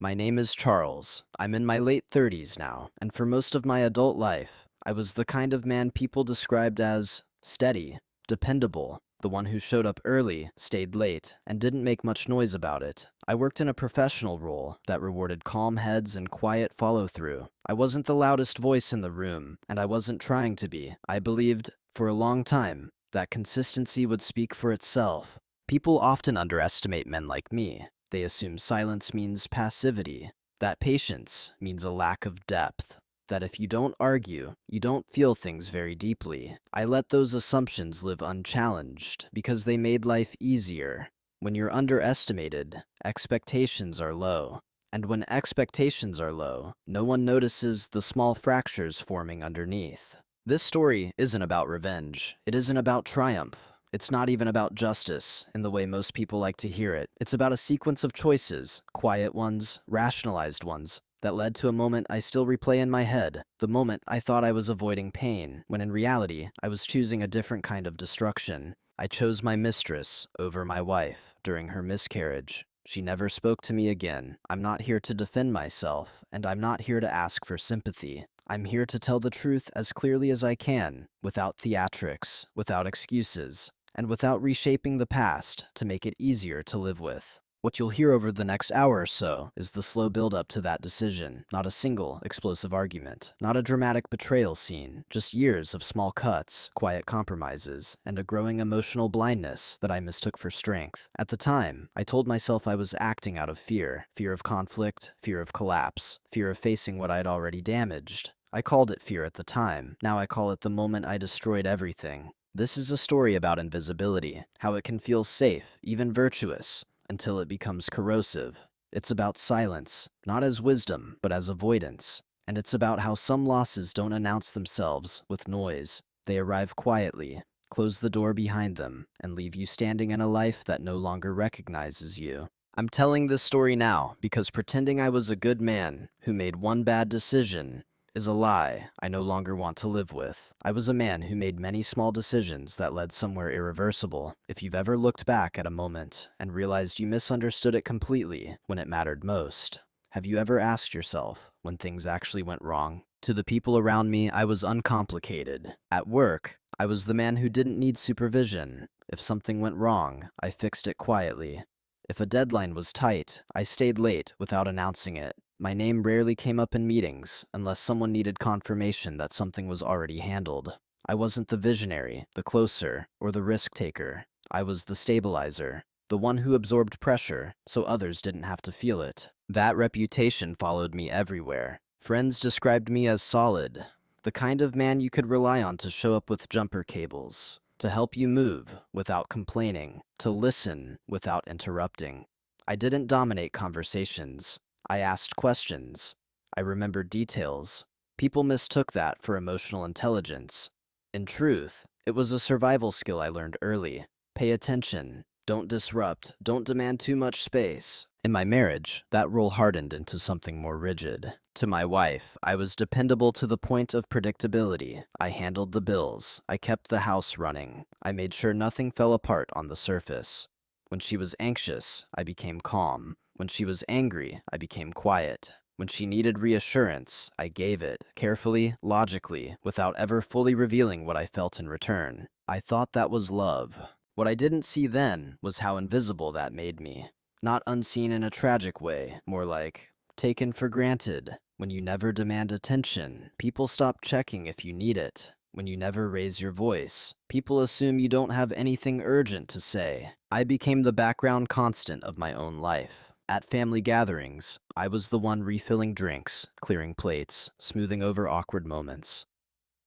My name is Charles. I'm in my late 30s now, and for most of my adult life, I was the kind of man people described as steady, dependable, the one who showed up early, stayed late, and didn't make much noise about it. I worked in a professional role that rewarded calm heads and quiet follow-through. I wasn't the loudest voice in the room, and I wasn't trying to be. I believed, for a long time, that consistency would speak for itself. People often underestimate men like me. They assume silence means passivity, that patience means a lack of depth, that if you don't argue, you don't feel things very deeply. I let those assumptions live unchallenged because they made life easier. When you're underestimated, expectations are low. And when expectations are low, no one notices the small fractures forming underneath. This story isn't about revenge. It isn't about triumph. It's not even about justice, in the way most people like to hear it. It's about a sequence of choices, quiet ones, rationalized ones, that led to a moment I still replay in my head, the moment I thought I was avoiding pain, when in reality, I was choosing a different kind of destruction. I chose my mistress over my wife during her miscarriage. She never spoke to me again. I'm not here to defend myself, and I'm not here to ask for sympathy. I'm here to tell the truth as clearly as I can, without theatrics, without excuses, and without reshaping the past to make it easier to live with. What you'll hear over the next hour or so is the slow build-up to that decision, not a single explosive argument, not a dramatic betrayal scene, just years of small cuts, quiet compromises, and a growing emotional blindness that I mistook for strength. At the time, I told myself I was acting out of fear of conflict, fear of collapse, fear of facing what I'd already damaged. I called it fear at the time. Now I call it the moment I destroyed everything. This is a story about invisibility, how it can feel safe, even virtuous, until it becomes corrosive. It's about silence, not as wisdom, but as avoidance. And it's about how some losses don't announce themselves with noise. They arrive quietly, close the door behind them, and leave you standing in a life that no longer recognizes you. I'm telling this story now because pretending I was a good man who made one bad decision is a lie I no longer want to live with. I was a man who made many small decisions that led somewhere irreversible. If you've ever looked back at a moment and realized you misunderstood it completely when it mattered most, have you ever asked yourself when things actually went wrong? To the people around me, I was uncomplicated. At work, I was the man who didn't need supervision. If something went wrong, I fixed it quietly. If a deadline was tight, I stayed late without announcing it. My name rarely came up in meetings unless someone needed confirmation that something was already handled. I wasn't the visionary, the closer, or the risk taker. I was the stabilizer, the one who absorbed pressure so others didn't have to feel it. That reputation followed me everywhere. Friends described me as solid, the kind of man you could rely on to show up with jumper cables, to help you move without complaining, to listen without interrupting. I didn't dominate conversations. I asked questions. I remembered details. People mistook that for emotional intelligence. In truth, it was a survival skill I learned early. Pay attention. Don't disrupt. Don't demand too much space. In my marriage, that role hardened into something more rigid. To my wife, I was dependable to the point of predictability. I handled the bills. I kept the house running. I made sure nothing fell apart on the surface. When she was anxious, I became calm. When she was angry, I became quiet. When she needed reassurance, I gave it, carefully, logically, without ever fully revealing what I felt in return. I thought that was love. What I didn't see then was how invisible that made me. Not unseen in a tragic way, more like taken for granted. When you never demand attention, people stop checking if you need it. When you never raise your voice, people assume you don't have anything urgent to say. I became the background constant of my own life. At family gatherings, I was the one refilling drinks, clearing plates, smoothing over awkward moments.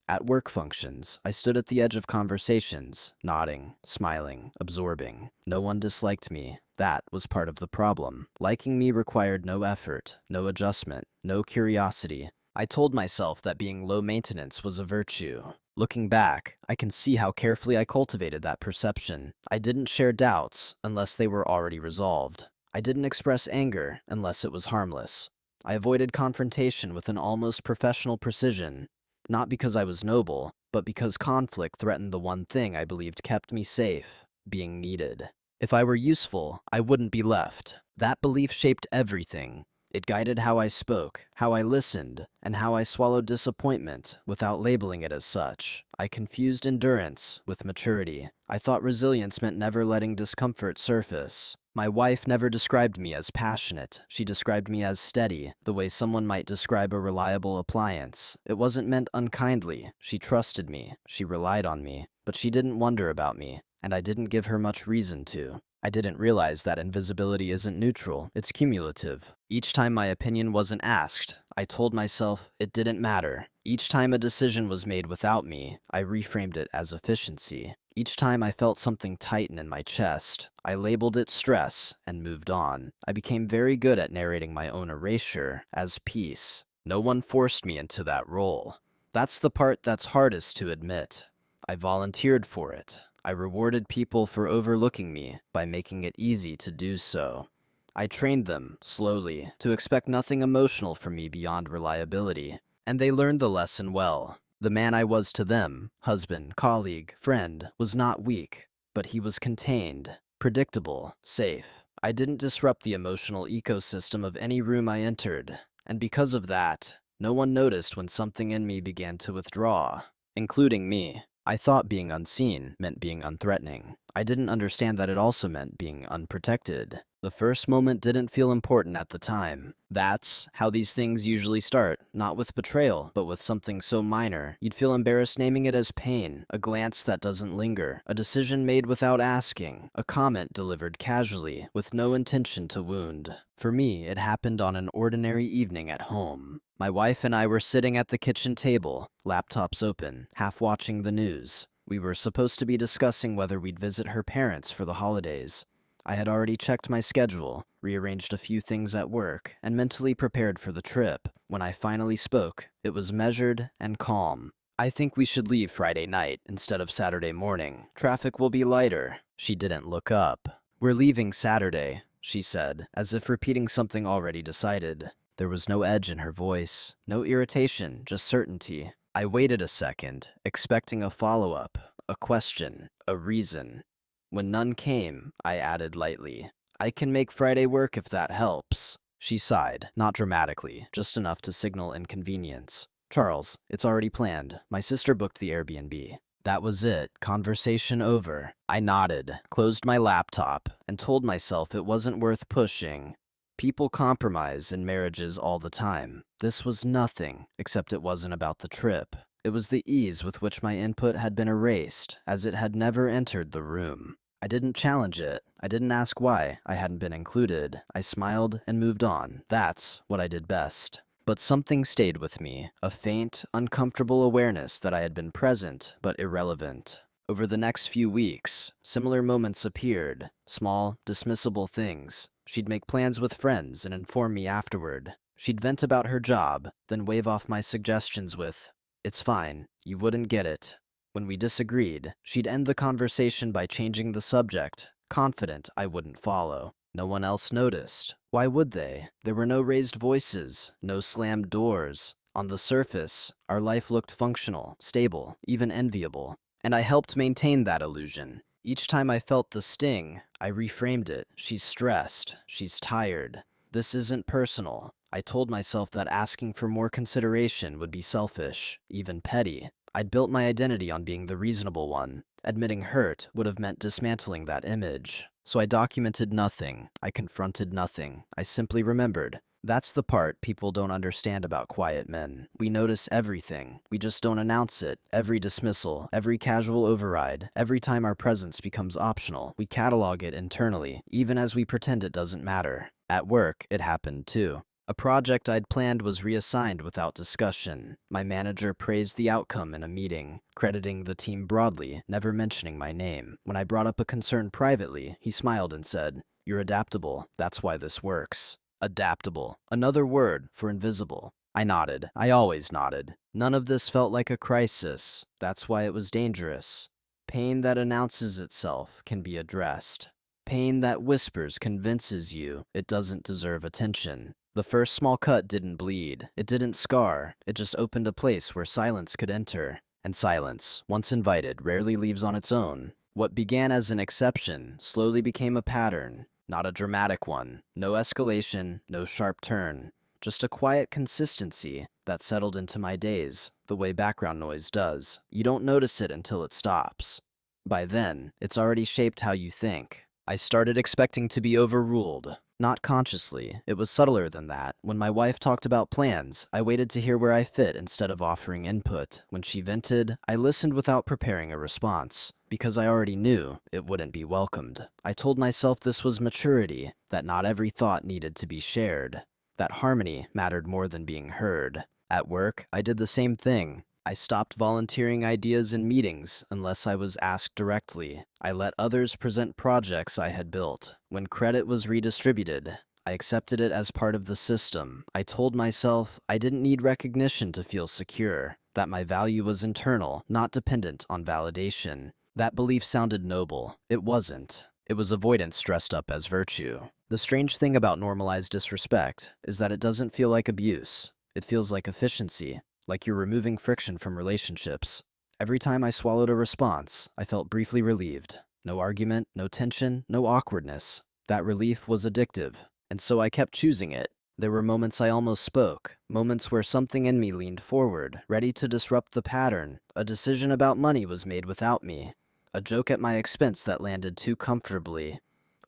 At work functions, I stood at the edge of conversations, nodding, smiling, absorbing. No one disliked me. That was part of the problem. Liking me required no effort, no adjustment, no curiosity. I told myself that being low maintenance was a virtue. Looking back, I can see how carefully I cultivated that perception. I didn't share doubts unless they were already resolved. I didn't express anger unless it was harmless. I avoided confrontation with an almost professional precision, not because I was noble, but because conflict threatened the one thing I believed kept me safe, being needed. If I were useful, I wouldn't be left. That belief shaped everything. It guided how I spoke, how I listened, and how I swallowed disappointment without labeling it as such. I confused endurance with maturity. I thought resilience meant never letting discomfort surface. My wife never described me as passionate. She described me as steady, the way someone might describe a reliable appliance. It wasn't meant unkindly. She trusted me. She relied on me. But she didn't wonder about me, and I didn't give her much reason to. I didn't realize that invisibility isn't neutral, it's cumulative. Each time my opinion wasn't asked, I told myself it didn't matter. Each time a decision was made without me, I reframed it as efficiency. Each time I felt something tighten in my chest, I labeled it stress and moved on. I became very good at narrating my own erasure as peace. No one forced me into that role. That's the part that's hardest to admit. I volunteered for it. I rewarded people for overlooking me by making it easy to do so. I trained them, slowly, to expect nothing emotional from me beyond reliability. And they learned the lesson well. The man I was to them, husband, colleague, friend, was not weak, but he was contained, predictable, safe. I didn't disrupt the emotional ecosystem of any room I entered, and because of that, no one noticed when something in me began to withdraw, including me. I thought being unseen meant being unthreatening. I didn't understand that it also meant being unprotected. The first moment didn't feel important at the time. That's how these things usually start, not with betrayal, but with something so minor. You'd feel embarrassed naming it as pain, a glance that doesn't linger, a decision made without asking, a comment delivered casually, with no intention to wound. For me, it happened on an ordinary evening at home. My wife and I were sitting at the kitchen table, laptops open, half watching the news. We were supposed to be discussing whether we'd visit her parents for the holidays. I had already checked my schedule, rearranged a few things at work, and mentally prepared for the trip. When I finally spoke, it was measured and calm. I think we should leave Friday night instead of Saturday morning. Traffic will be lighter. She didn't look up. We're leaving Saturday, she said, as if repeating something already decided. There was no edge in her voice, no irritation, just certainty. I waited a second, expecting a follow-up, a question, a reason. When none came, I added lightly, I can make Friday work if that helps. She sighed, not dramatically, just enough to signal inconvenience. Charles, it's already planned. My sister booked the Airbnb. That was it, conversation over. I nodded, closed my laptop, and told myself it wasn't worth pushing. People compromise in marriages all the time. This was nothing, except it wasn't about the trip. It was the ease with which my input had been erased, as it had never entered the room. I didn't challenge it. I didn't ask why I hadn't been included. I smiled and moved on. That's what I did best. But something stayed with me, a faint, uncomfortable awareness that I had been present but irrelevant. Over the next few weeks, similar moments appeared, small, dismissible things. She'd make plans with friends and inform me afterward. She'd vent about her job, then wave off my suggestions with, "It's fine, you wouldn't get it." When we disagreed, she'd end the conversation by changing the subject, confident I wouldn't follow. No one else noticed. Why would they? There were no raised voices, no slammed doors. On the surface, our life looked functional, stable, even enviable. And I helped maintain that illusion. Each time I felt the sting, I reframed it. She's stressed. She's tired. This isn't personal. I told myself that asking for more consideration would be selfish, even petty. I'd built my identity on being the reasonable one. Admitting hurt would have meant dismantling that image. So I documented nothing. I confronted nothing. I simply remembered. That's the part people don't understand about quiet men. We notice everything. We just don't announce it. Every dismissal, every casual override, every time our presence becomes optional, we catalog it internally, even as we pretend it doesn't matter. At work, it happened too. A project I'd planned was reassigned without discussion. My manager praised the outcome in a meeting, crediting the team broadly, never mentioning my name. When I brought up a concern privately, he smiled and said, "You're adaptable. That's why this works." Adaptable. Another word for invisible. I nodded. I always nodded. None of this felt like a crisis. That's why it was dangerous. Pain that announces itself can be addressed. Pain that whispers convinces you it doesn't deserve attention. The first small cut didn't bleed. It didn't scar. It just opened a place where silence could enter. And silence, once invited, rarely leaves on its own. What began as an exception slowly became a pattern. Not a dramatic one. No escalation, no sharp turn. Just a quiet consistency that settled into my days, the way background noise does. You don't notice it until it stops. By then, it's already shaped how you think. I started expecting to be overruled. Not consciously, it was subtler than that. When my wife talked about plans, I waited to hear where I fit instead of offering input. When she vented, I listened without preparing a response, because I already knew it wouldn't be welcomed. I told myself this was maturity, that not every thought needed to be shared, that harmony mattered more than being heard. At work, I did the same thing. I stopped volunteering ideas in meetings unless I was asked directly. I let others present projects I had built. When credit was redistributed, I accepted it as part of the system. I told myself I didn't need recognition to feel secure, that my value was internal, not dependent on validation. That belief sounded noble. It wasn't. It was avoidance dressed up as virtue. The strange thing about normalized disrespect is that it doesn't feel like abuse. It feels like efficiency. Like you're removing friction from relationships. Every time I swallowed a response, I felt briefly relieved. No argument, no tension, no awkwardness. That relief was addictive, and so I kept choosing it. There were moments I almost spoke, moments where something in me leaned forward, ready to disrupt the pattern. A decision about money was made without me. A joke at my expense that landed too comfortably.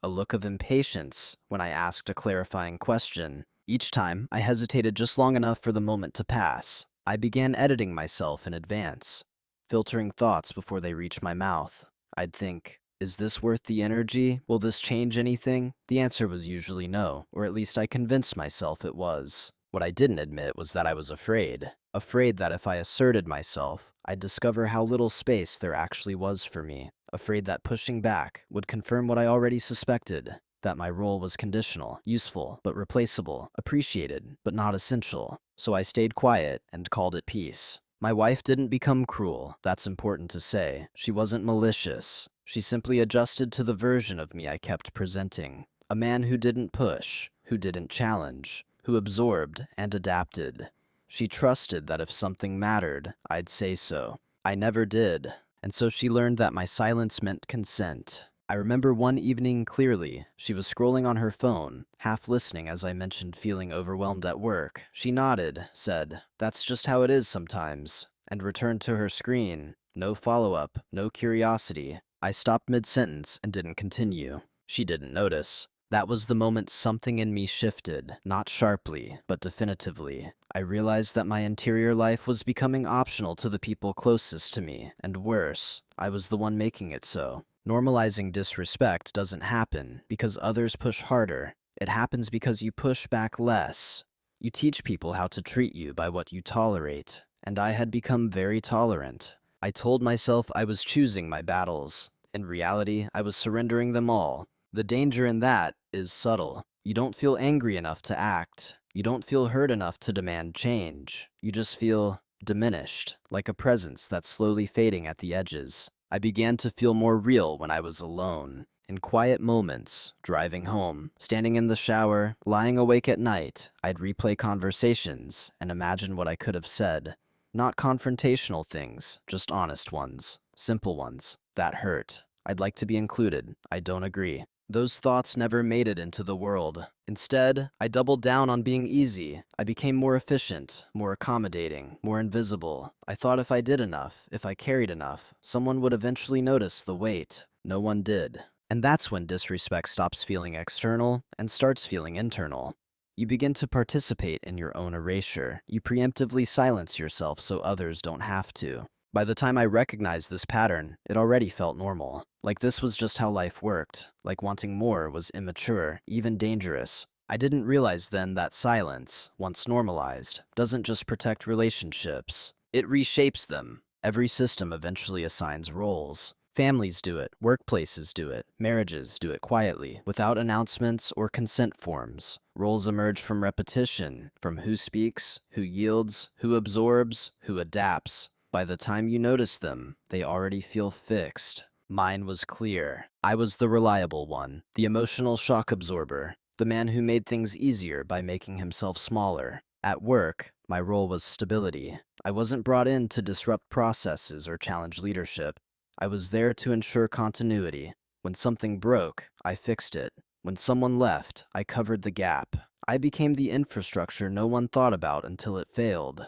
A look of impatience when I asked a clarifying question. Each time, I hesitated just long enough for the moment to pass. I began editing myself in advance, filtering thoughts before they reached my mouth. I'd think, is this worth the energy? Will this change anything? The answer was usually no, or at least I convinced myself it was. What I didn't admit was that I was afraid. Afraid that if I asserted myself, I'd discover how little space there actually was for me. Afraid that pushing back would confirm what I already suspected. That my role was conditional, useful, but replaceable, appreciated, but not essential. So I stayed quiet and called it peace. My wife didn't become cruel, that's important to say. She wasn't malicious. She simply adjusted to the version of me I kept presenting. A man who didn't push, who didn't challenge, who absorbed and adapted. She trusted that if something mattered, I'd say so. I never did, and so she learned that my silence meant consent. I remember one evening clearly. She was scrolling on her phone, half listening as I mentioned feeling overwhelmed at work. She nodded, said, "That's just how it is sometimes," and returned to her screen. No follow-up, no curiosity. I stopped mid-sentence and didn't continue. She didn't notice. That was the moment something in me shifted, not sharply, but definitively. I realized that my interior life was becoming optional to the people closest to me, and worse, I was the one making it so. Normalizing disrespect doesn't happen because others push harder. It happens because you push back less. You teach people how to treat you by what you tolerate, and I had become very tolerant. I told myself I was choosing my battles. In reality, I was surrendering them all. The danger in that is subtle. You don't feel angry enough to act. You don't feel hurt enough to demand change. You just feel diminished, like a presence that's slowly fading at the edges. I began to feel more real when I was alone. In quiet moments, driving home, standing in the shower, lying awake at night, I'd replay conversations and imagine what I could have said. Not confrontational things, just honest ones, simple ones, that hurt. I'd like to be included. I don't agree. Those thoughts never made it into the world. Instead, I doubled down on being easy. I became more efficient, more accommodating, more invisible. I thought if I did enough, if I carried enough, someone would eventually notice the weight. No one did. And that's when disrespect stops feeling external and starts feeling internal. You begin to participate in your own erasure. You preemptively silence yourself so others don't have to. By the time I recognized this pattern, it already felt normal. Like this was just how life worked. Like wanting more was immature, even dangerous. I didn't realize then that silence, once normalized, doesn't just protect relationships. It reshapes them. Every system eventually assigns roles. Families do it, workplaces do it, marriages do it quietly, without announcements or consent forms. Roles emerge from repetition, from who speaks, who yields, who absorbs, who adapts. By the time you notice them, they already feel fixed. Mine was clear. I was the reliable one, the emotional shock absorber, the man who made things easier by making himself smaller. At work, my role was stability. I wasn't brought in to disrupt processes or challenge leadership. I was there to ensure continuity. When something broke, I fixed it. When someone left, I covered the gap. I became the infrastructure no one thought about until it failed.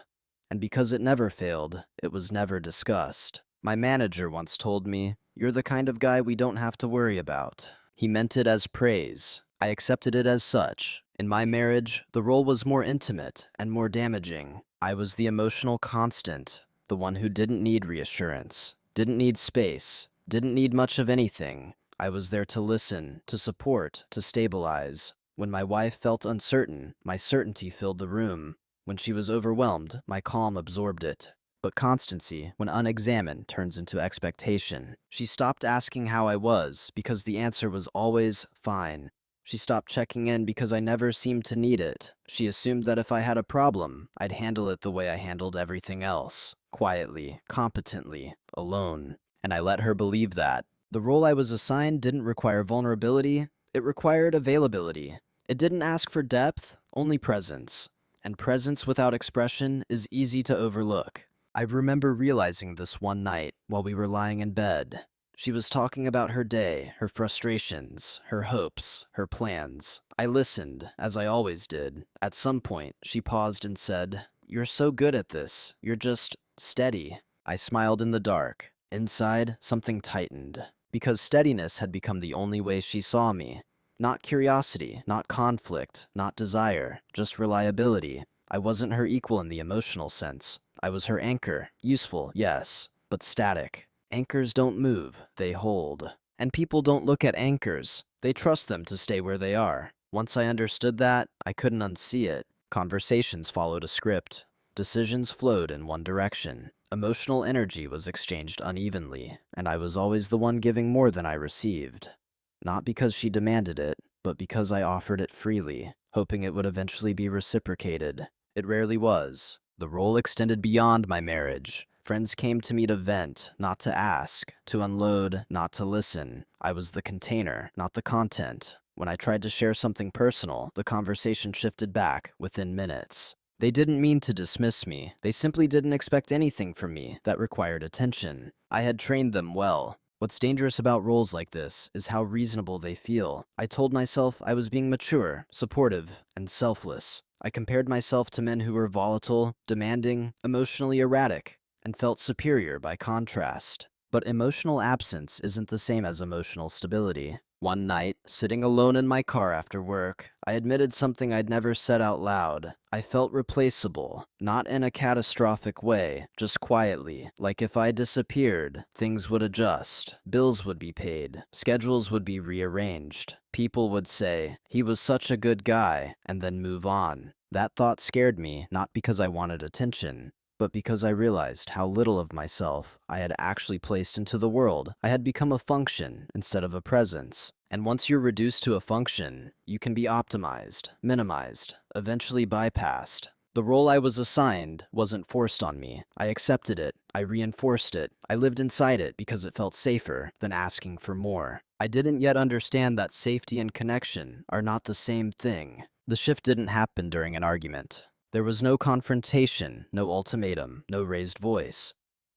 And because it never failed, it was never discussed. My manager once told me, "You're the kind of guy we don't have to worry about." He meant it as praise. I accepted it as such. In my marriage, the role was more intimate and more damaging. I was the emotional constant, the one who didn't need reassurance, didn't need space, didn't need much of anything. I was there to listen, to support, to stabilize. When my wife felt uncertain, my certainty filled the room. When she was overwhelmed, my calm absorbed it. But constancy, when unexamined, turns into expectation. She stopped asking how I was because the answer was always fine. She stopped checking in because I never seemed to need it. She assumed that if I had a problem, I'd handle it the way I handled everything else. Quietly, competently, alone. And I let her believe that. The role I was assigned didn't require vulnerability, it required availability. It didn't ask for depth, only presence. And presence without expression is easy to overlook. I remember realizing this one night while we were lying in bed. She was talking about her day, her frustrations, her hopes, her plans. I listened, as I always did. At some point, she paused and said, "You're so good at this. You're just steady." I smiled in the dark. Inside, something tightened. Because steadiness had become the only way she saw me. Not curiosity, not conflict, not desire, just reliability. I wasn't her equal in the emotional sense. I was her anchor. Useful, yes, but static. Anchors don't move, they hold. And people don't look at anchors. They trust them to stay where they are. Once I understood that, I couldn't unsee it. Conversations followed a script. Decisions flowed in one direction. Emotional energy was exchanged unevenly, and I was always the one giving more than I received. Not because she demanded it, but because I offered it freely, hoping it would eventually be reciprocated. It rarely was. The role extended beyond my marriage. Friends came to me to vent, not to ask, to unload, not to listen. I was the container, not the content. When I tried to share something personal, the conversation shifted back within minutes. They didn't mean to dismiss me. They simply didn't expect anything from me that required attention. I had trained them well. What's dangerous about roles like this is how reasonable they feel. I told myself I was being mature, supportive, and selfless. I compared myself to men who were volatile, demanding, emotionally erratic, and felt superior by contrast. But emotional absence isn't the same as emotional stability. One night, sitting alone in my car after work, I admitted something I'd never said out loud. I felt replaceable, not in a catastrophic way, just quietly, like if I disappeared, things would adjust, bills would be paid, schedules would be rearranged. People would say, "He was such a good guy," and then move on. That thought scared me, not because I wanted attention, but because I realized how little of myself I had actually placed into the world. I had become a function instead of a presence. And once you're reduced to a function, you can be optimized, minimized, eventually bypassed. The role I was assigned wasn't forced on me. I accepted it. I reinforced it. I lived inside it because it felt safer than asking for more. I didn't yet understand that safety and connection are not the same thing. The shift didn't happen during an argument. There was no confrontation, no ultimatum, no raised voice.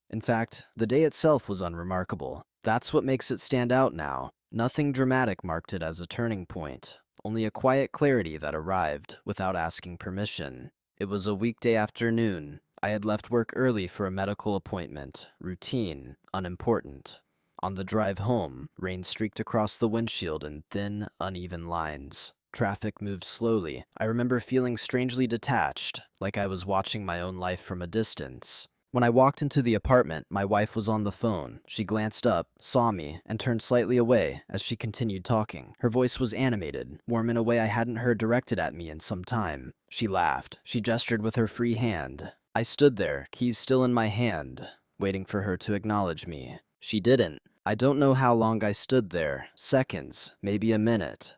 In fact, the day itself was unremarkable. That's what makes it stand out now. Nothing dramatic marked it as a turning point, only a quiet clarity that arrived without asking permission. It was a weekday afternoon. I had left work early for a medical appointment, routine, unimportant. On the drive home, rain streaked across the windshield in thin, uneven lines. Traffic moved slowly. I remember feeling strangely detached, like I was watching my own life from a distance. When I walked into the apartment, my wife was on the phone. She glanced up, saw me, and turned slightly away as she continued talking. Her voice was animated, warm in a way I hadn't heard directed at me in some time. She laughed. She gestured with her free hand. I stood there, keys still in my hand, waiting for her to acknowledge me. She didn't. I don't know how long I stood there. Seconds, maybe a minute.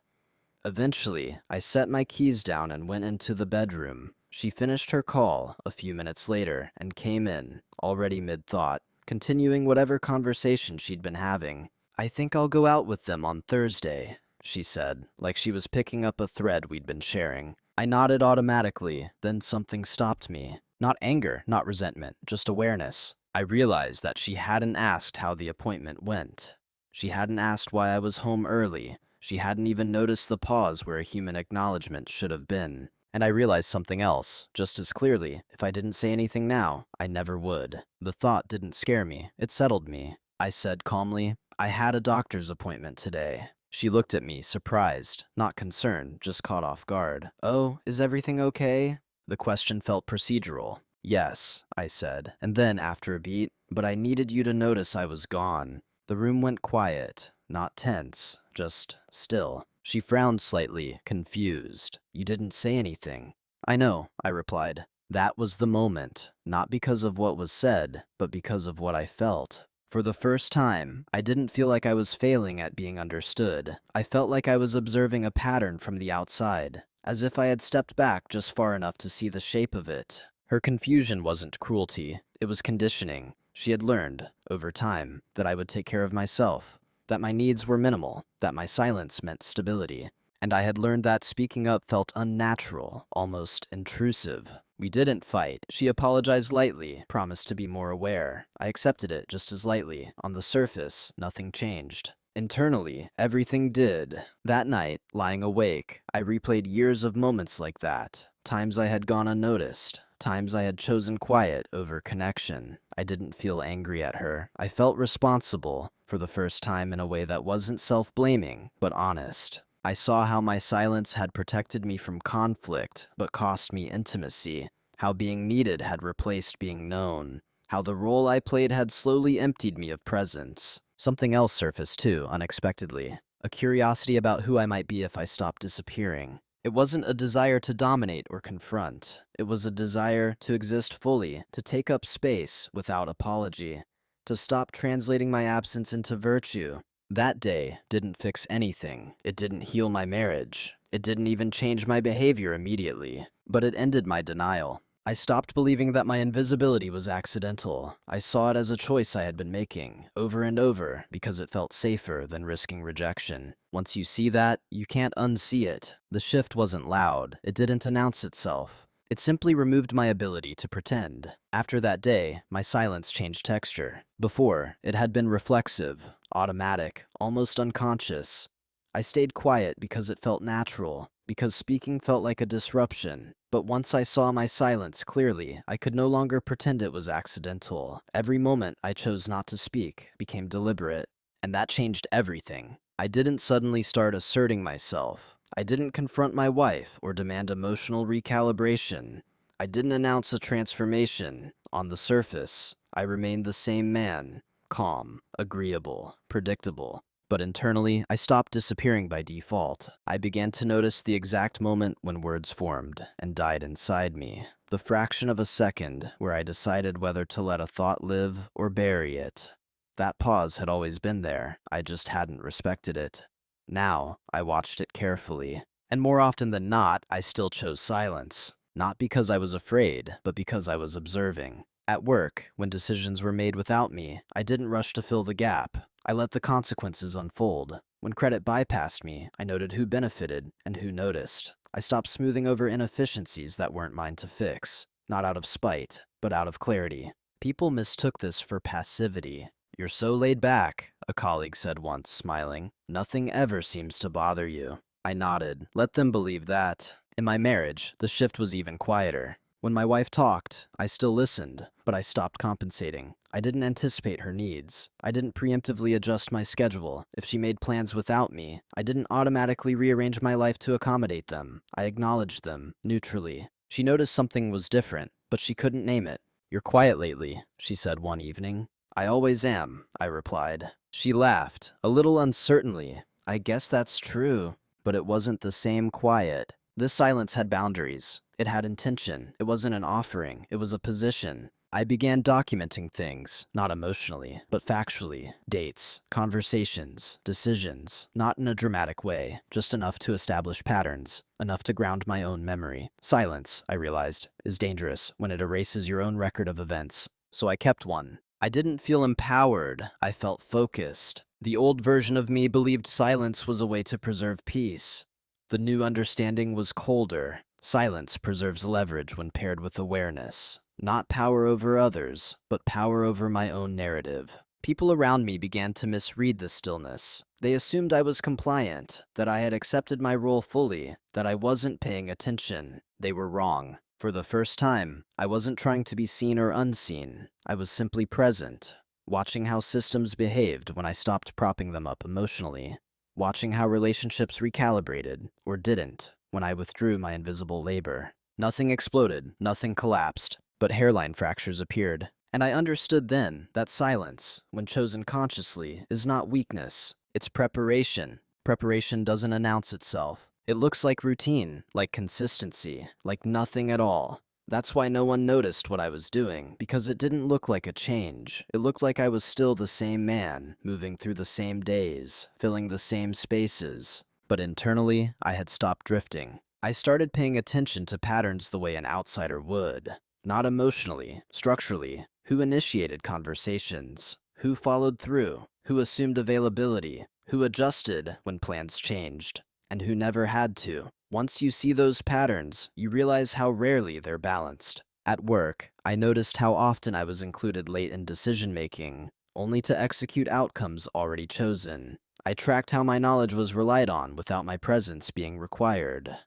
Eventually, I set my keys down and went into the bedroom. She finished her call a few minutes later and came in, already mid-thought, continuing whatever conversation she'd been having. "I think I'll go out with them on Thursday," she said, like she was picking up a thread we'd been sharing. I nodded automatically, then something stopped me. Not anger, not resentment, just awareness. I realized that she hadn't asked how the appointment went. She hadn't asked why I was home early. She hadn't even noticed the pause where a human acknowledgement should have been. And I realized something else, just as clearly. If I didn't say anything now, I never would. The thought didn't scare me, it settled me. I said calmly, "I had a doctor's appointment today." She looked at me, surprised, not concerned, just caught off guard. "Oh, is everything okay?" The question felt procedural. "Yes," I said, and then, after a beat, "But I needed you to notice I was gone." The room went quiet, not tense, just still. She frowned slightly, confused. "You didn't say anything." "I know," I replied. That was the moment, not because of what was said, but because of what I felt. For the first time, I didn't feel like I was failing at being understood. I felt like I was observing a pattern from the outside, as if I had stepped back just far enough to see the shape of it. Her confusion wasn't cruelty, it was conditioning. She had learned, over time, that I would take care of myself, that my needs were minimal, that my silence meant stability. And I had learned that speaking up felt unnatural, almost intrusive. We didn't fight. She apologized lightly, promised to be more aware. I accepted it just as lightly. On the surface, nothing changed. Internally, everything did. That night, lying awake, I replayed years of moments like that. Times I had gone unnoticed. Times I had chosen quiet over connection. I didn't feel angry at her. I felt responsible, for the first time in a way that wasn't self-blaming, but honest. I saw how my silence had protected me from conflict, but cost me intimacy. How being needed had replaced being known. How the role I played had slowly emptied me of presence. Something else surfaced too, unexpectedly. A curiosity about who I might be if I stopped disappearing. It wasn't a desire to dominate or confront. It was a desire to exist fully, to take up space without apology, to stop translating my absence into virtue. That day didn't fix anything. It didn't heal my marriage. It didn't even change my behavior immediately. But it ended my denial. I stopped believing that my invisibility was accidental. I saw it as a choice I had been making, over and over, because it felt safer than risking rejection. Once you see that, you can't unsee it. The shift wasn't loud. It didn't announce itself. It simply removed my ability to pretend. After that day, my silence changed texture. Before, it had been reflexive, automatic, almost unconscious. I stayed quiet because it felt natural, because speaking felt like a disruption. But once I saw my silence clearly, I could no longer pretend it was accidental. Every moment I chose not to speak became deliberate, and that changed everything. I didn't suddenly start asserting myself. I didn't confront my wife or demand emotional recalibration. I didn't announce a transformation. On the surface, I remained the same man, calm, agreeable, predictable. But internally, I stopped disappearing by default. I began to notice the exact moment when words formed and died inside me. The fraction of a second where I decided whether to let a thought live or bury it. That pause had always been there. I just hadn't respected it. Now, I watched it carefully. And more often than not, I still chose silence. Not because I was afraid, but because I was observing. At work, when decisions were made without me, I didn't rush to fill the gap. I let the consequences unfold. When credit bypassed me, I noted who benefited and who noticed. I stopped smoothing over inefficiencies that weren't mine to fix, not out of spite, but out of clarity. People mistook this for passivity. "You're so laid back," a colleague said once, smiling. "Nothing ever seems to bother you." I nodded. Let them believe that. In my marriage, the shift was even quieter. When my wife talked, I still listened, but I stopped compensating. I didn't anticipate her needs. I didn't preemptively adjust my schedule. If she made plans without me, I didn't automatically rearrange my life to accommodate them. I acknowledged them, neutrally. She noticed something was different, but she couldn't name it. "You're quiet lately," she said one evening. "I always am," I replied. She laughed, a little uncertainly. "I guess that's true." But it wasn't the same quiet. This silence had boundaries. It had intention. It wasn't an offering. It was a position. I began documenting things, not emotionally, but factually. Dates, conversations, decisions. Not in a dramatic way, just enough to establish patterns, enough to ground my own memory. Silence, I realized, is dangerous when it erases your own record of events. So I kept one. I didn't feel empowered. I felt focused. The old version of me believed silence was a way to preserve peace. The new understanding was colder. Silence preserves leverage when paired with awareness. Not power over others, but power over my own narrative. People around me began to misread the stillness. They assumed I was compliant, that I had accepted my role fully, that I wasn't paying attention. They were wrong. For the first time, I wasn't trying to be seen or unseen. I was simply present, watching how systems behaved when I stopped propping them up emotionally, watching how relationships recalibrated, or didn't, when I withdrew my invisible labor. Nothing exploded, nothing collapsed, but hairline fractures appeared. And I understood then that silence, when chosen consciously, is not weakness, it's preparation. Preparation doesn't announce itself. It looks like routine, like consistency, like nothing at all. That's why no one noticed what I was doing, because it didn't look like a change. It looked like I was still the same man, moving through the same days, filling the same spaces. But internally, I had stopped drifting. I started paying attention to patterns the way an outsider would. Not emotionally, structurally. Who initiated conversations? Who followed through? Who assumed availability? Who adjusted when plans changed? And who never had to? Once you see those patterns, you realize how rarely they're balanced. At work, I noticed how often I was included late in decision-making, only to execute outcomes already chosen. I tracked how my knowledge was relied on without my presence being required.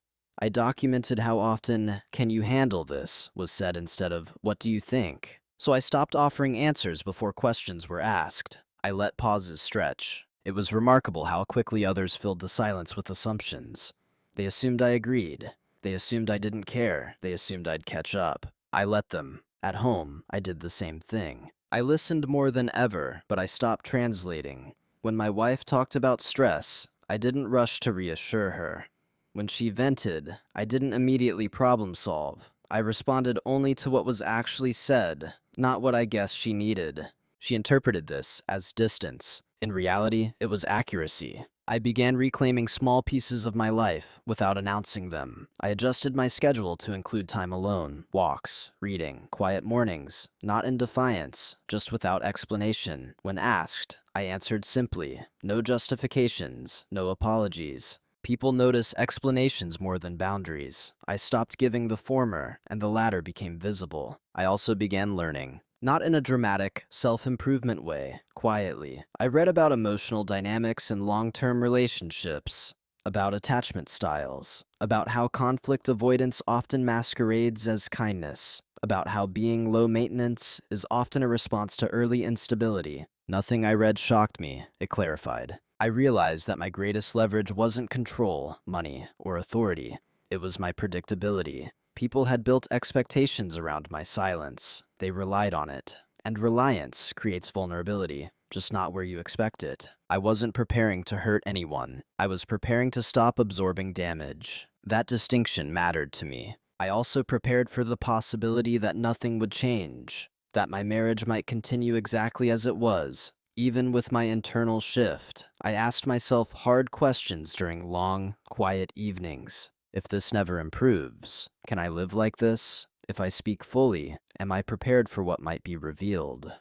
I documented how often, "Can you handle this?" was said instead of, "What do you think?" So I stopped offering answers before questions were asked. I let pauses stretch. It was remarkable how quickly others filled the silence with assumptions. They assumed I agreed. They assumed I didn't care. They assumed I'd catch up. I let them. At home, I did the same thing. I listened more than ever, but I stopped translating. When my wife talked about stress, I didn't rush to reassure her. When she vented, I didn't immediately problem solve. I responded only to what was actually said, not what I guessed she needed. She interpreted this as distance. In reality, it was accuracy. I began reclaiming small pieces of my life without announcing them. I adjusted my schedule to include time alone, walks, reading, quiet mornings, not in defiance, just without explanation. When asked, I answered simply, no justifications, no apologies. People notice explanations more than boundaries. I stopped giving the former, and the latter became visible. I also began learning. Not in a dramatic, self-improvement way, quietly. I read about emotional dynamics in long-term relationships, about attachment styles, about how conflict avoidance often masquerades as kindness, about how being low maintenance is often a response to early instability. Nothing I read shocked me, it clarified. I realized that my greatest leverage wasn't control, money, or authority. It was my predictability. People had built expectations around my silence. They relied on it. And reliance creates vulnerability, just not where you expect it. I wasn't preparing to hurt anyone. I was preparing to stop absorbing damage. That distinction mattered to me. I also prepared for the possibility that nothing would change, that my marriage might continue exactly as it was. Even with my internal shift, I asked myself hard questions during long, quiet evenings. If this never improves, can I live like this? If I speak fully, am I prepared for what might be revealed?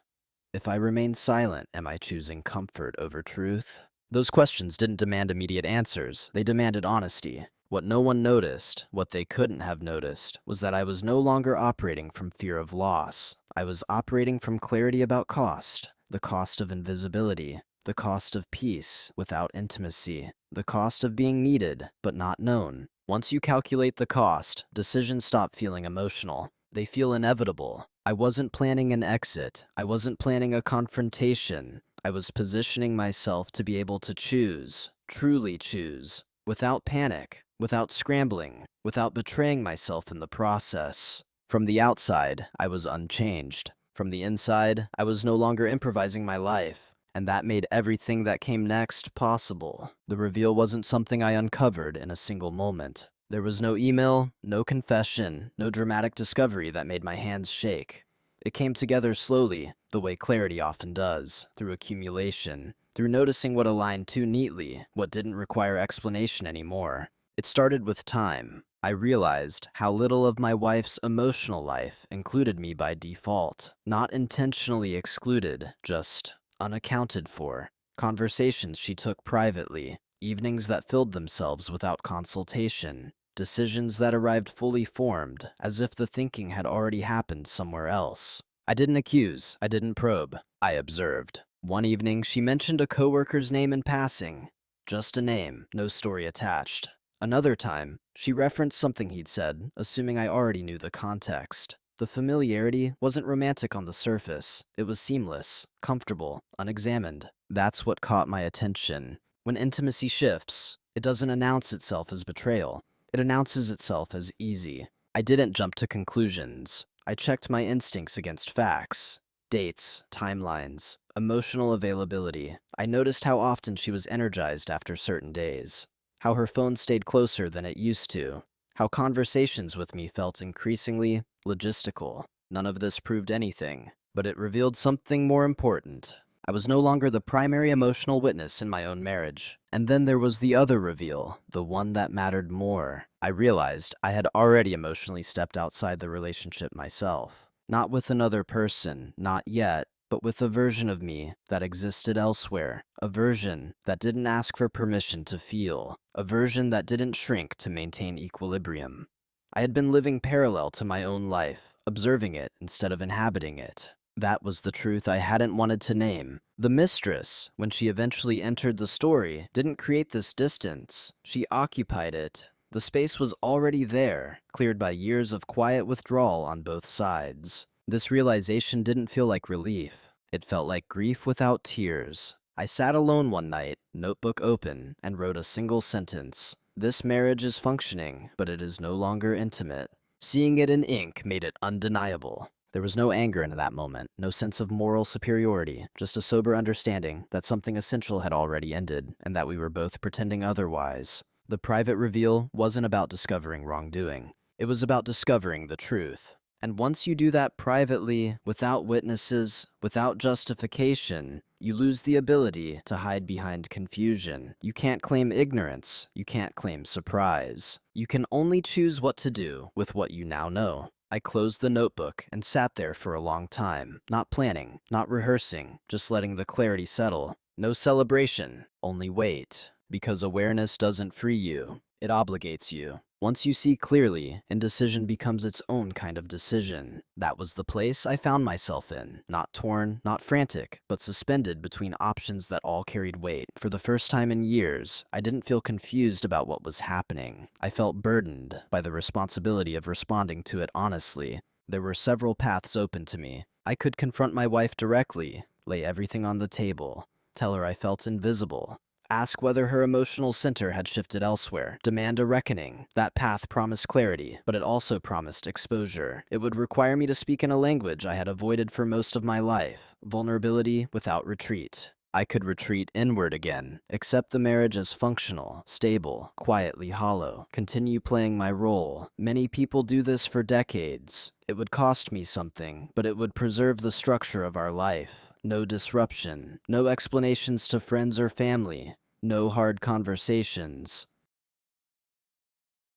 If I remain silent, am I choosing comfort over truth? Those questions didn't demand immediate answers. They demanded honesty. What no one noticed, what they couldn't have noticed, was that I was no longer operating from fear of loss. I was operating from clarity about cost. The cost of invisibility, the cost of peace without intimacy, the cost of being needed but not known. Once you calculate the cost, decisions stop feeling emotional. They feel inevitable. I wasn't planning an exit. I wasn't planning a confrontation. I was positioning myself to be able to choose, truly choose, without panic, without scrambling, without betraying myself in the process. From the outside, I was unchanged. From the inside, I was no longer improvising my life, and that made everything that came next possible. The reveal wasn't something I uncovered in a single moment. There was no email, no confession, no dramatic discovery that made my hands shake. It came together slowly, the way clarity often does, through accumulation, through noticing what aligned too neatly, what didn't require explanation anymore. It started with time. I realized how little of my wife's emotional life included me by default. Not intentionally excluded, just unaccounted for. Conversations she took privately, evenings that filled themselves without consultation, decisions that arrived fully formed, as if the thinking had already happened somewhere else. I didn't accuse, I didn't probe, I observed. One evening, she mentioned a coworker's name in passing. Just a name, no story attached. Another time, she referenced something he'd said, assuming I already knew the context. The familiarity wasn't romantic on the surface. It was seamless, comfortable, unexamined. That's what caught my attention. When intimacy shifts, it doesn't announce itself as betrayal. It announces itself as easy. I didn't jump to conclusions. I checked my instincts against facts. Dates, timelines, emotional availability. I noticed how often she was energized after certain days. How her phone stayed closer than it used to. How conversations with me felt increasingly logistical. None of this proved anything, but it revealed something more important. I was no longer the primary emotional witness in my own marriage. And then there was the other reveal, the one that mattered more. I realized I had already emotionally stepped outside the relationship myself. Not with another person, not yet, but with a version of me that existed elsewhere. A version that didn't ask for permission to feel. A version that didn't shrink to maintain equilibrium. I had been living parallel to my own life, observing it instead of inhabiting it. That was the truth I hadn't wanted to name. The mistress, when she eventually entered the story, didn't create this distance. She occupied it. The space was already there, cleared by years of quiet withdrawal on both sides. This realization didn't feel like relief. It felt like grief without tears. I sat alone one night, notebook open, and wrote a single sentence. This marriage is functioning, but it is no longer intimate. Seeing it in ink made it undeniable. There was no anger in that moment, no sense of moral superiority, just a sober understanding that something essential had already ended, and that we were both pretending otherwise. The private reveal wasn't about discovering wrongdoing. It was about discovering the truth. And once you do that privately, without witnesses, without justification, you lose the ability to hide behind confusion. You can't claim ignorance. You can't claim surprise. You can only choose what to do with what you now know. I closed the notebook and sat there for a long time, not planning, not rehearsing, just letting the clarity settle. No celebration, only wait. Because awareness doesn't free you, it obligates you. Once you see clearly, indecision becomes its own kind of decision. That was the place I found myself in. Not torn, not frantic, but suspended between options that all carried weight. For the first time in years, I didn't feel confused about what was happening. I felt burdened by the responsibility of responding to it honestly. There were several paths open to me. I could confront my wife directly, lay everything on the table, tell her I felt invisible, ask whether her emotional center had shifted elsewhere, demand a reckoning. That path promised clarity, but it also promised exposure. It would require me to speak in a language I had avoided for most of my life, vulnerability without retreat. I could retreat inward again, accept the marriage as functional, stable, quietly hollow, continue playing my role. Many people do this for decades. It would cost me something, but it would preserve the structure of our life. No disruption, no explanations to friends or family, no hard conversations.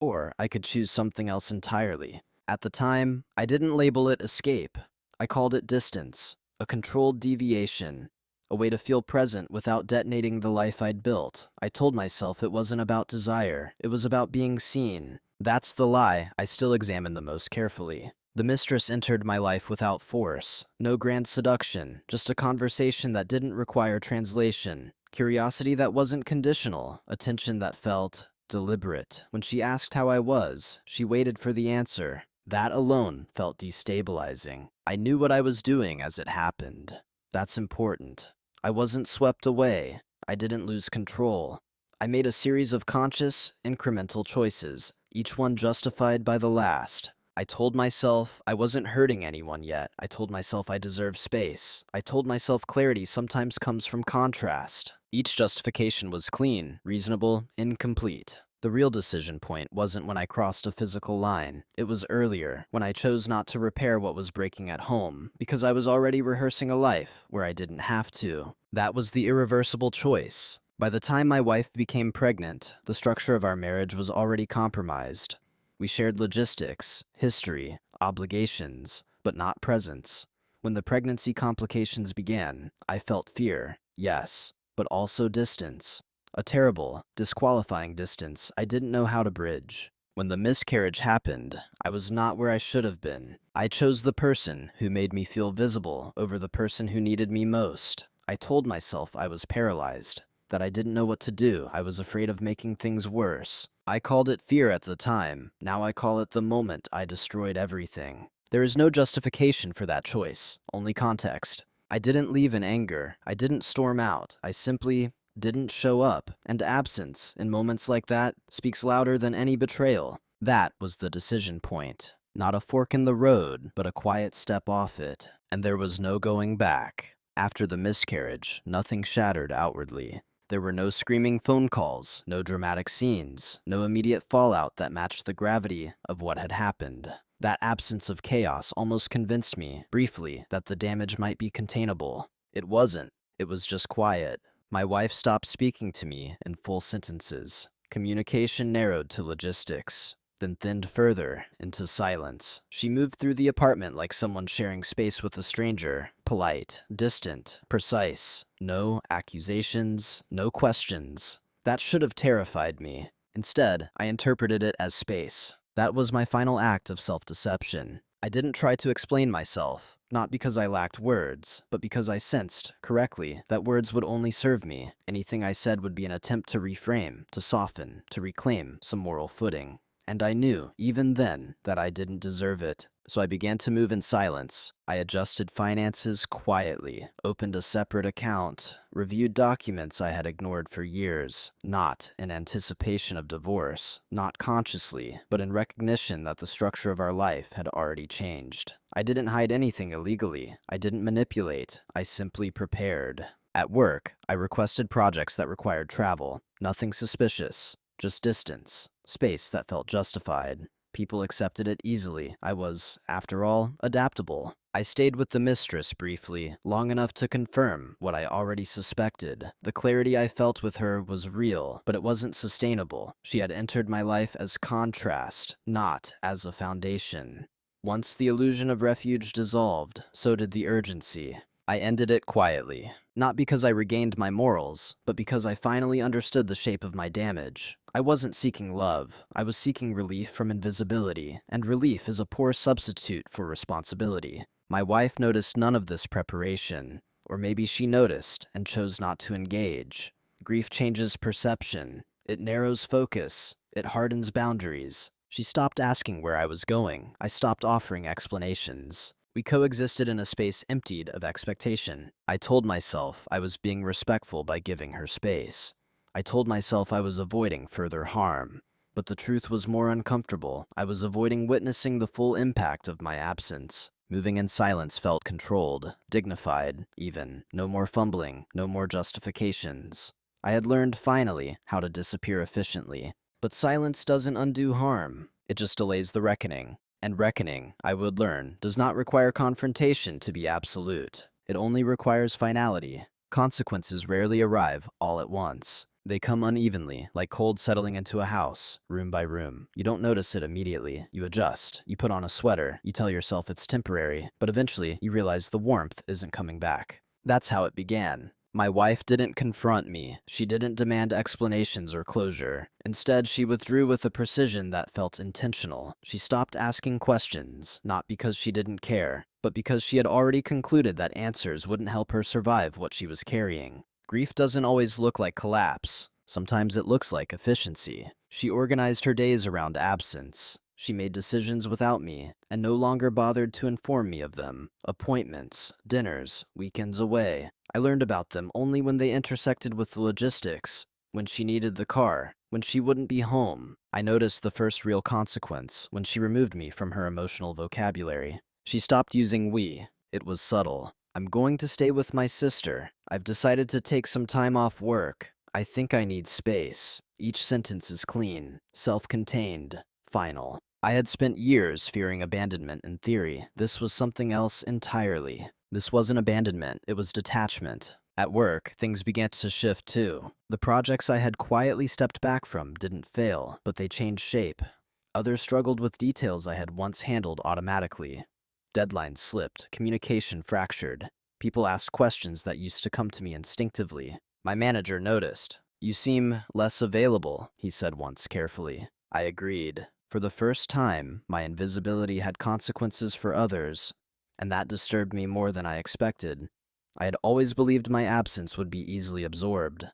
Or I could choose something else entirely. At the time, I didn't label it escape. I called it distance, a controlled deviation, a way to feel present without detonating the life I'd built. I told myself it wasn't about desire, it was about being seen. That's the lie I still examine the most carefully. The mistress entered my life without force. No grand seduction, just a conversation that didn't require translation. Curiosity that wasn't conditional, attention that felt deliberate. When she asked how I was, she waited for the answer. That alone felt destabilizing. I knew what I was doing as it happened. That's important. I wasn't swept away. I didn't lose control. I made a series of conscious, incremental choices, each one justified by the last. I told myself I wasn't hurting anyone yet. I told myself I deserved space. I told myself clarity sometimes comes from contrast. Each justification was clean, reasonable, incomplete. The real decision point wasn't when I crossed a physical line. It was earlier, when I chose not to repair what was breaking at home, because I was already rehearsing a life where I didn't have to. That was the irreversible choice. By the time my wife became pregnant, the structure of our marriage was already compromised. We shared logistics, history, obligations, but not presence. When the pregnancy complications began, I felt fear, yes, but also distance. A terrible, disqualifying distance I didn't know how to bridge. When the miscarriage happened, I was not where I should have been. I chose the person who made me feel visible over the person who needed me most. I told myself I was paralyzed, that I didn't know what to do. I was afraid of making things worse. I called it fear at the time. Now I call it the moment I destroyed everything. There is no justification for that choice, only context. I didn't leave in anger. I didn't storm out. I simply didn't show up. And absence, in moments like that, speaks louder than any betrayal. That was the decision point. Not a fork in the road, but a quiet step off it. And there was no going back. After the miscarriage, nothing shattered outwardly. There were no screaming phone calls, no dramatic scenes, no immediate fallout that matched the gravity of what had happened. That absence of chaos almost convinced me, briefly, that the damage might be containable. It wasn't. It was just quiet. My wife stopped speaking to me in full sentences. Communication narrowed to logistics, then thinned further into silence. She moved through the apartment like someone sharing space with a stranger. Polite, distant, precise. No accusations, no questions. That should have terrified me. Instead, I interpreted it as space. That was my final act of self-deception. I didn't try to explain myself, not because I lacked words, but because I sensed, correctly, that words would only serve me. Anything I said would be an attempt to reframe, to soften, to reclaim some moral footing. And I knew, even then, that I didn't deserve it. So I began to move in silence. I adjusted finances quietly, opened a separate account, reviewed documents I had ignored for years, not in anticipation of divorce, not consciously, but in recognition that the structure of our life had already changed. I didn't hide anything illegally. I didn't manipulate. I simply prepared. At work, I requested projects that required travel. Nothing suspicious, just distance. Space that felt justified. People accepted it easily. I was, after all, adaptable. I stayed with the mistress briefly, long enough to confirm what I already suspected. The clarity I felt with her was real, but it wasn't sustainable. She had entered my life as contrast, not as a foundation. Once the illusion of refuge dissolved, so did the urgency. I ended it quietly. Not because I regained my morals, but because I finally understood the shape of my damage. I wasn't seeking love. I was seeking relief from invisibility, and relief is a poor substitute for responsibility. My wife noticed none of this preparation, or maybe she noticed and chose not to engage. Grief changes perception. It narrows focus. It hardens boundaries. She stopped asking where I was going. I stopped offering explanations. We coexisted in a space emptied of expectation. I told myself I was being respectful by giving her space. I told myself I was avoiding further harm. But the truth was more uncomfortable. I was avoiding witnessing the full impact of my absence. Moving in silence felt controlled, dignified, even. No more fumbling, no more justifications. I had learned, finally, how to disappear efficiently. But silence doesn't undo harm. It just delays the reckoning. And reckoning, I would learn, does not require confrontation to be absolute. It only requires finality. Consequences rarely arrive all at once. They come unevenly, like cold settling into a house, room by room. You don't notice it immediately. You adjust. You put on a sweater. You tell yourself it's temporary. But eventually, you realize the warmth isn't coming back. That's how it began. My wife didn't confront me. She didn't demand explanations or closure. Instead, she withdrew with a precision that felt intentional. She stopped asking questions, not because she didn't care, but because she had already concluded that answers wouldn't help her survive what she was carrying. Grief doesn't always look like collapse. Sometimes it looks like efficiency. She organized her days around absence. She made decisions without me, and no longer bothered to inform me of them. Appointments, dinners, weekends away. I learned about them only when they intersected with the logistics, when she needed the car, when she wouldn't be home. I noticed the first real consequence when she removed me from her emotional vocabulary. She stopped using we. It was subtle. I'm going to stay with my sister. I've decided to take some time off work. I think I need space. Each sentence is clean, self-contained, final. I had spent years fearing abandonment in theory. This was something else entirely. This wasn't abandonment, it was detachment. At work, things began to shift too. The projects I had quietly stepped back from didn't fail, but they changed shape. Others struggled with details I had once handled automatically. Deadlines slipped, communication fractured. People asked questions that used to come to me instinctively. My manager noticed. "You seem less available," he said once carefully. I agreed. For the first time, my invisibility had consequences for others, and that disturbed me more than I expected. I had always believed my absence would be easily absorbed.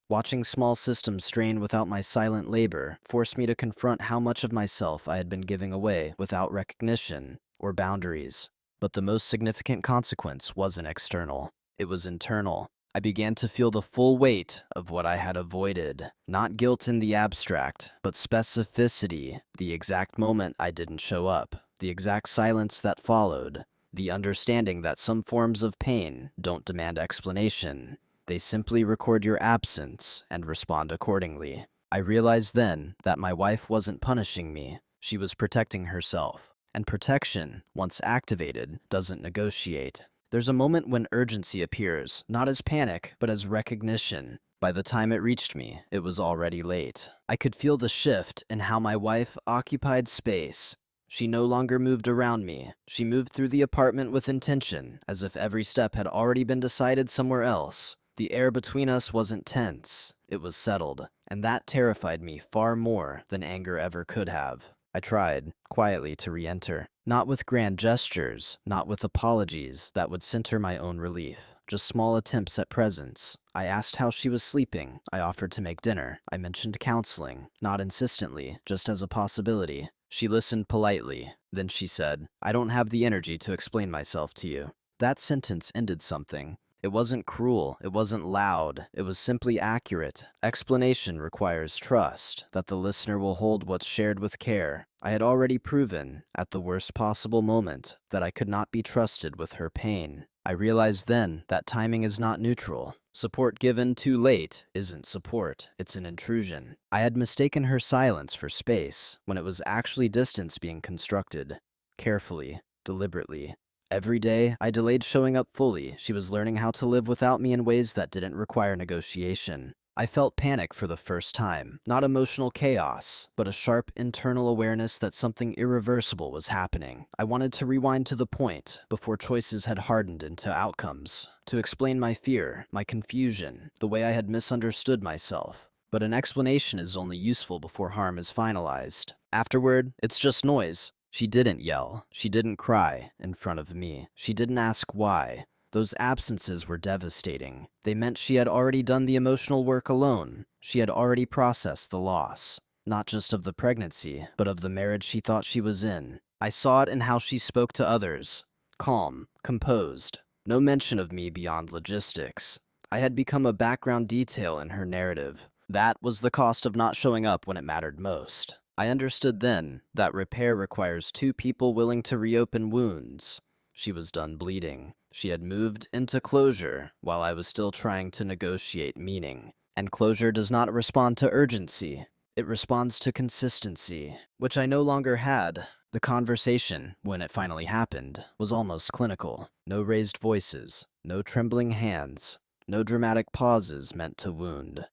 Watching small systems strain without my silent labor forced me to confront how much of myself I had been giving away without recognition or boundaries. But the most significant consequence wasn't external. It was internal. I began to feel the full weight of what I had avoided. Not guilt in the abstract, but specificity, the exact moment I didn't show up, the exact silence that followed, the understanding that some forms of pain don't demand explanation. They simply record your absence and respond accordingly. I realized then that my wife wasn't punishing me. She was protecting herself. And protection, once activated, doesn't negotiate. There's a moment when urgency appears, not as panic, but as recognition. By the time it reached me, it was already late. I could feel the shift in how my wife occupied space. She no longer moved around me. She moved through the apartment with intention, as if every step had already been decided somewhere else. The air between us wasn't tense, it was settled, and that terrified me far more than anger ever could have. I tried, quietly, to re-enter. Not with grand gestures, not with apologies that would center my own relief. Just small attempts at presence. I asked how she was sleeping. I offered to make dinner. I mentioned counseling, not insistently, just as a possibility. She listened politely. Then she said, "I don't have the energy to explain myself to you." That sentence ended something. It wasn't cruel, it wasn't loud, it was simply accurate. Explanation requires trust, that the listener will hold what's shared with care. I had already proven, at the worst possible moment, that I could not be trusted with her pain. I realized then that timing is not neutral. Support given too late isn't support, it's an intrusion. I had mistaken her silence for space, when it was actually distance being constructed. Carefully, deliberately. Every day, I delayed showing up fully. She was learning how to live without me in ways that didn't require negotiation. I felt panic for the first time. Not emotional chaos, but a sharp internal awareness that something irreversible was happening. I wanted to rewind to the point, before choices had hardened into outcomes, to explain my fear, my confusion, the way I had misunderstood myself. But an explanation is only useful before harm is finalized. Afterward, it's just noise. She didn't yell. She didn't cry in front of me. She didn't ask why. Those absences were devastating. They meant she had already done the emotional work alone. She had already processed the loss, not just of the pregnancy, but of the marriage she thought she was in. I saw it in how she spoke to others. Calm, composed. No mention of me beyond logistics. I had become a background detail in her narrative. That was the cost of not showing up when it mattered most. I understood then that repair requires two people willing to reopen wounds. She was done bleeding. She had moved into closure while I was still trying to negotiate meaning. And closure does not respond to urgency. It responds to consistency, which I no longer had. The conversation, when it finally happened, was almost clinical. No raised voices, no trembling hands, no dramatic pauses meant to wound.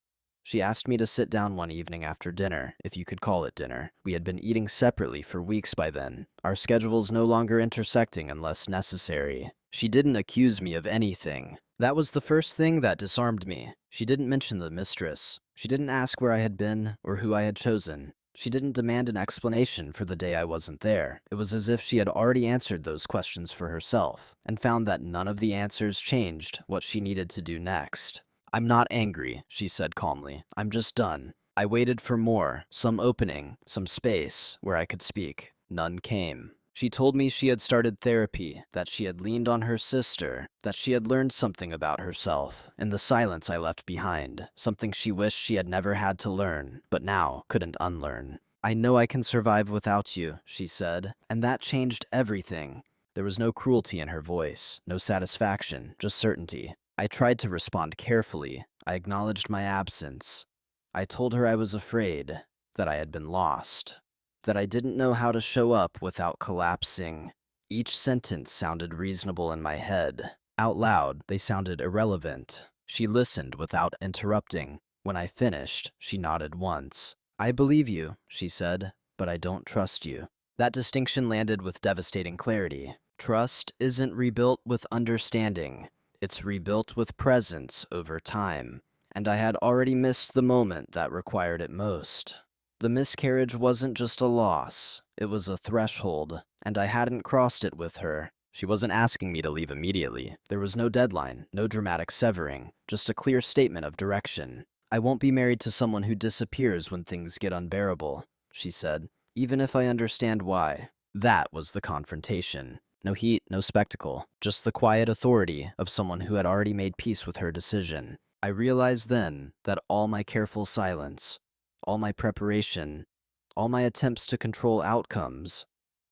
She asked me to sit down one evening after dinner, if you could call it dinner. We had been eating separately for weeks by then, our schedules no longer intersecting unless necessary. She didn't accuse me of anything. That was the first thing that disarmed me. She didn't mention the mistress. She didn't ask where I had been or who I had chosen. She didn't demand an explanation for the day I wasn't there. It was as if she had already answered those questions for herself, and found that none of the answers changed what she needed to do next. "I'm not angry," she said calmly. "I'm just done." I waited for more, some opening, some space where I could speak. None came. She told me she had started therapy, that she had leaned on her sister, that she had learned something about herself. In the silence I left behind, something she wished she had never had to learn, but now couldn't unlearn. "I know I can survive without you," she said, and that changed everything. There was no cruelty in her voice, no satisfaction, just certainty. I tried to respond carefully. I acknowledged my absence. I told her I was afraid, that I had been lost, that I didn't know how to show up without collapsing. Each sentence sounded reasonable in my head. Out loud, they sounded irrelevant. She listened without interrupting. When I finished, she nodded once. "I believe you," she said, "but I don't trust you." That distinction landed with devastating clarity. Trust isn't rebuilt with understanding. It's rebuilt with presence over time, and I had already missed the moment that required it most. The miscarriage wasn't just a loss, it was a threshold, and I hadn't crossed it with her. She wasn't asking me to leave immediately. There was no deadline, no dramatic severing, just a clear statement of direction. I won't be married to someone who disappears when things get unbearable, she said, even if I understand why. That was the confrontation. No heat, no spectacle, just the quiet authority of someone who had already made peace with her decision. I realized then that all my careful silence, all my preparation, all my attempts to control outcomes,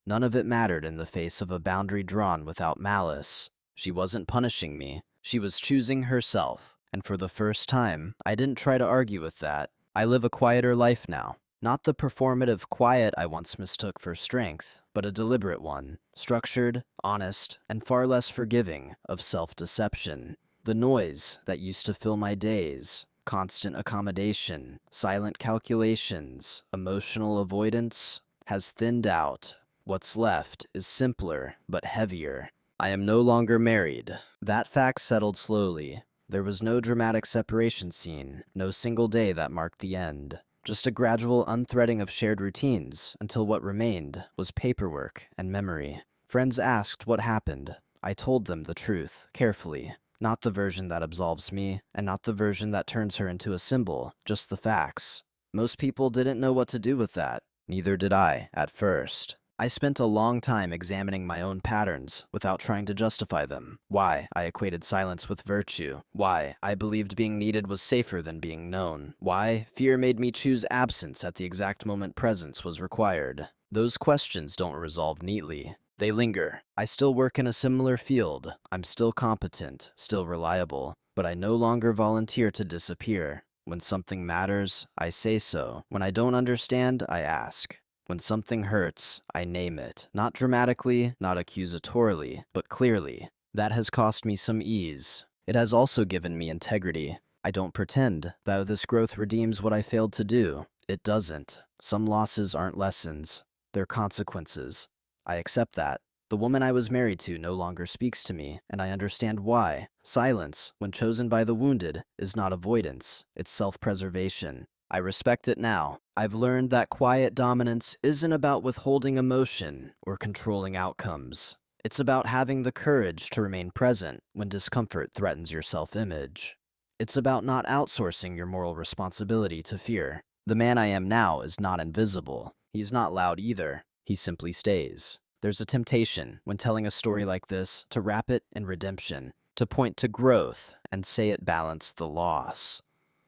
none of it mattered in the face of a boundary drawn without malice. She wasn't punishing me. She was choosing herself. And for the first time, I didn't try to argue with that. I live a quieter life now. Not the performative quiet I once mistook for strength, but a deliberate one, structured, honest, and far less forgiving of self-deception. The noise that used to fill my days, constant accommodation, silent calculations, emotional avoidance, has thinned out. What's left is simpler, but heavier. I am no longer married. That fact settled slowly. There was no dramatic separation scene, no single day that marked the end. Just a gradual unthreading of shared routines until what remained was paperwork and memory. Friends asked what happened. I told them the truth, carefully. Not the version that absolves me, and not the version that turns her into a symbol, just the facts. Most people didn't know what to do with that. Neither did I, at first. I spent a long time examining my own patterns without trying to justify them. Why I equated silence with virtue. Why I believed being needed was safer than being known. Why fear made me choose absence at the exact moment presence was required. Those questions don't resolve neatly. They linger. I still work in a similar field. I'm still competent, still reliable, but I no longer volunteer to disappear. When something matters, I say so. When I don't understand, I ask. When something hurts, I name it. Not dramatically, not accusatorily, but clearly. That has cost me some ease. It has also given me integrity. I don't pretend that this growth redeems what I failed to do. It doesn't. Some losses aren't lessons. They're consequences. I accept that. The woman I was married to no longer speaks to me, and I understand why. Silence, when chosen by the wounded, is not avoidance. It's self-preservation. I respect it now. I've learned that quiet dominance isn't about withholding emotion or controlling outcomes. It's about having the courage to remain present when discomfort threatens your self-image. It's about not outsourcing your moral responsibility to fear. The man I am now is not invisible. He's not loud either. He simply stays. There's a temptation, when telling a story like this, to wrap it in redemption, to point to growth and say it balanced the loss,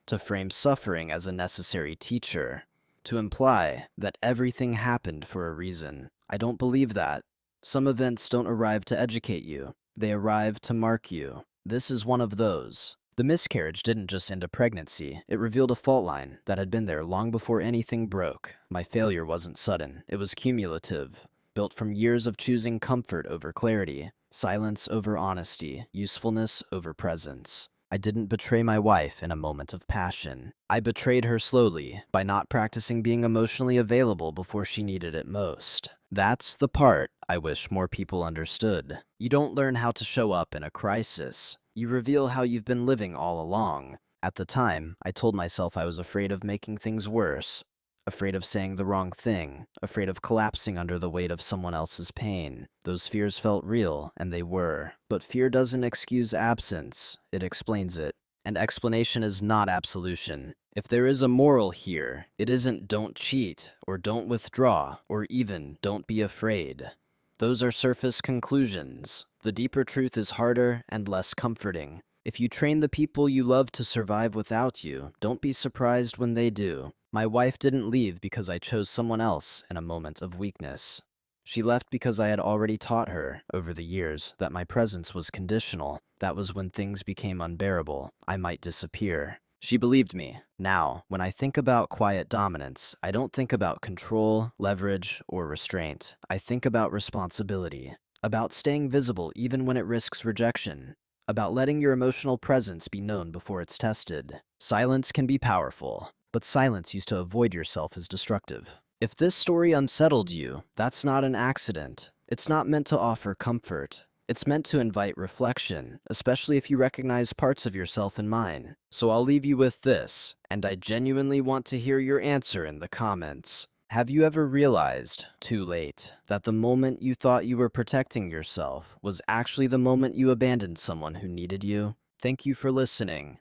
to frame suffering as a necessary teacher, to imply that everything happened for a reason. I don't believe that. Some events don't arrive to educate you. They arrive to mark you. This is one of those. The miscarriage didn't just end a pregnancy. It revealed a fault line that had been there long before anything broke. My failure wasn't sudden. It was cumulative, built from years of choosing comfort over clarity, silence over honesty, usefulness over presence. I didn't betray my wife in a moment of passion. I betrayed her slowly by not practicing being emotionally available before she needed it most. That's the part I wish more people understood. You don't learn how to show up in a crisis. You reveal how you've been living all along. At the time, I told myself I was afraid of making things worse, afraid of saying the wrong thing, afraid of collapsing under the weight of someone else's pain. Those fears felt real, and they were. But fear doesn't excuse absence, it explains it. And explanation is not absolution. If there is a moral here, it isn't don't cheat, or don't withdraw, or even don't be afraid. Those are surface conclusions. The deeper truth is harder and less comforting. If you train the people you love to survive without you, don't be surprised when they do. My wife didn't leave because I chose someone else in a moment of weakness. She left because I had already taught her, over the years, that my presence was conditional. That was when things became unbearable. I might disappear. She believed me. Now, when I think about quiet dominance, I don't think about control, leverage, or restraint. I think about responsibility. About staying visible even when it risks rejection. About letting your emotional presence be known before it's tested. Silence can be powerful, but silence used to avoid yourself is destructive. If this story unsettled you, that's not an accident. It's not meant to offer comfort. It's meant to invite reflection, especially if you recognize parts of yourself in mine. So I'll leave you with this, and I genuinely want to hear your answer in the comments. Have you ever realized, too late, that the moment you thought you were protecting yourself was actually the moment you abandoned someone who needed you? Thank you for listening.